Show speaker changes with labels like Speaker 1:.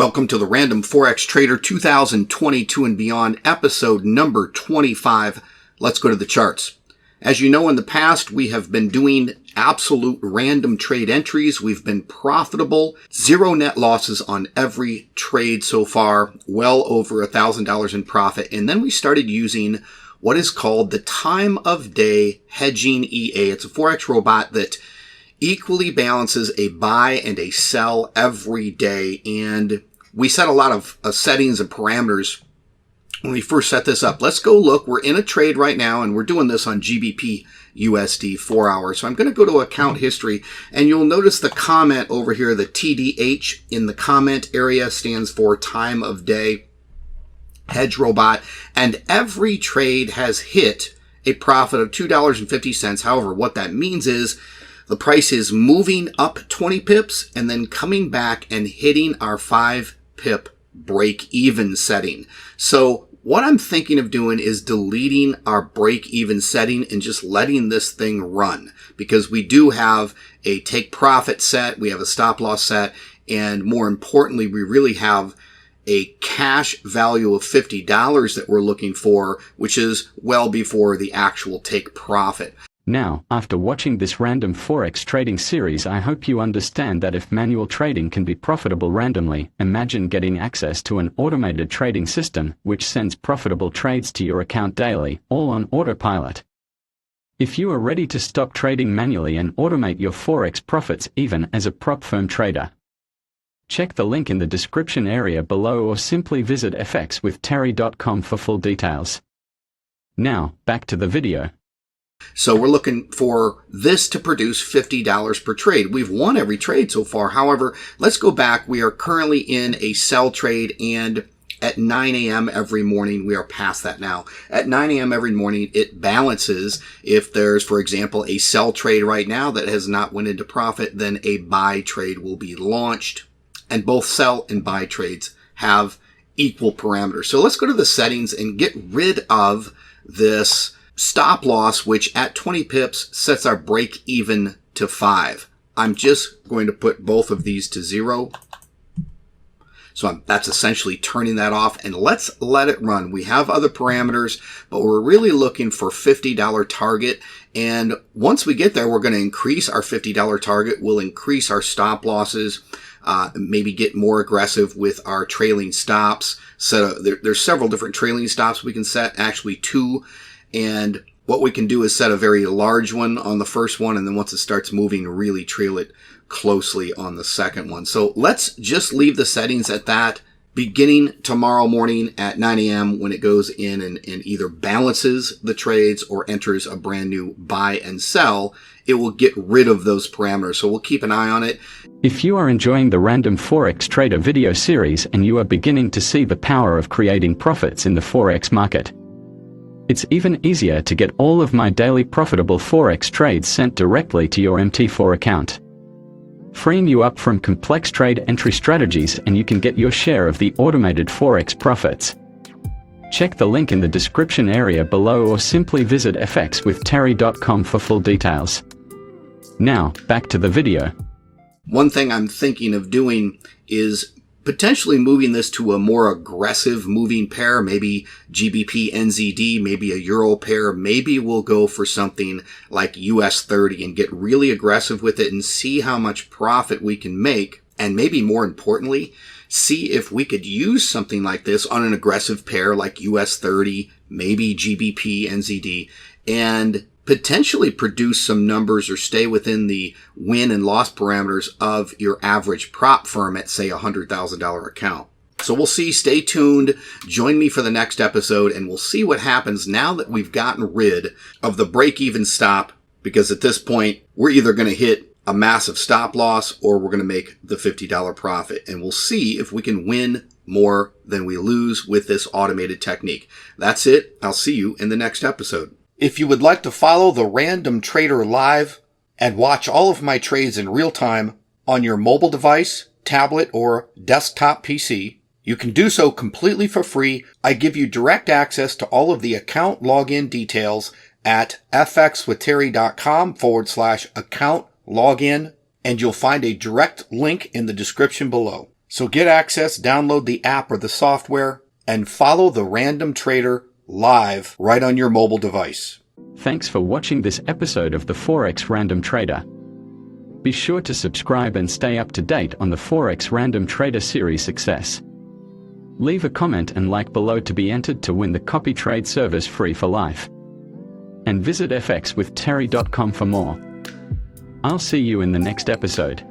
Speaker 1: Welcome to the Random Forex Trader 2022 and beyond, episode number 25. Let's go to the charts. As you know, in the past, we have been doing absolute random trade entries. We've been profitable, zero net losses on every trade so far, well over $1,000 in profit. And then we started using what is called the time of day hedging EA. It's a Forex robot that equally balances a buy and a sell every day. And we set a lot of settings and parameters when we first set this up. Let's go look. We're in a trade right now, and we're doing this on GBP USD 4 hours. So I'm going to go to account history, and you'll notice the comment over here, the TDH in the comment area stands for time of day hedge robot. And every trade has hit a profit of $2.50. However, what that means is the price is moving up 20 pips and then coming back and hitting our 5 pip break even setting. So what I'm thinking of doing is deleting our break even setting and just letting this thing run, because we do have a take profit set, we have a stop loss set, and more importantly, we really have a cash value of $50 that we're looking for, which is well before the actual take profit.
Speaker 2: Now, after watching this random Forex trading series, I hope you understand that if manual trading can be profitable randomly, imagine getting access to an automated trading system which sends profitable trades to your account daily, all on autopilot. If you are ready to stop trading manually and automate your Forex profits even as a prop firm trader, check the link in the description area below or simply visit fxwithterry.com for full details. Now, back to the video.
Speaker 1: So we're looking for this to produce $50 per trade. We've won every trade so far. However, let's go back. We are currently in a sell trade, and at 9 a.m. every morning, we are past that now. At 9 a.m. every morning, it balances. If there's, for example, a sell trade right now that has not went into profit, then a buy trade will be launched. And both sell and buy trades have equal parameters. So let's go to the settings and get rid of this stop loss, which at 20 pips sets our break even to 5. I'm just going to put both of these to 0. So that's essentially turning that off, and let's let it run. We have other parameters, but we're really looking for $50 target. And once we get there, we're going to increase our $50 target. We'll increase our stop losses, maybe get more aggressive with our trailing stops. So there's several different trailing stops we can set, actually 2. And what we can do is set a very large one on the first one, and then once it starts moving, really trail it closely on the second one. So let's just leave the settings at that. Beginning tomorrow morning at 9 a.m. when it goes in and either balances the trades or enters a brand new buy and sell, it will get rid of those parameters. So we'll keep an eye on it.
Speaker 2: If you are enjoying the Random Forex Trader video series and you are beginning to see the power of creating profits in the Forex market, it's even easier to get all of my daily profitable Forex trades sent directly to your MT4 account, freeing you up from complex trade entry strategies, and you can get your share of the automated Forex profits. Check the link in the description area below or simply visit fxwithterry.com for full details. Now, back to the video.
Speaker 1: One thing I'm thinking of doing is potentially moving this to a more aggressive moving pair, maybe GBP NZD, maybe a Euro pair. Maybe we'll go for something like US 30 and get really aggressive with it and see how much profit we can make. And maybe more importantly, see if we could use something like this on an aggressive pair like US 30, maybe GBP NZD, and potentially produce some numbers or stay within the win and loss parameters of your average prop firm at, say, a $100,000 account. So we'll see. Stay tuned. Join me for the next episode, and we'll see what happens now that we've gotten rid of the break-even stop, because at this point, we're either going to hit a massive stop loss or we're going to make the $50 profit. And we'll see if we can win more than we lose with this automated technique. That's it. I'll see you in the next episode. If you would like to follow the Random Trader live and watch all of my trades in real time on your mobile device, tablet, or desktop PC, you can do so completely for free. I give you direct access to all of the account login details at fxwithterry.com/account login, and you'll find a direct link in the description below. So get access, download the app or the software, and follow the Random Trader live right on your mobile device.
Speaker 2: Thanks for watching this episode of the Forex Random Trader. Be sure to subscribe and stay up to date on the Forex Random Trader series success. Leave a comment and like below to be entered to win the copy trade service free for life. And visit fxwithterry.com for more. I'll see you in the next episode.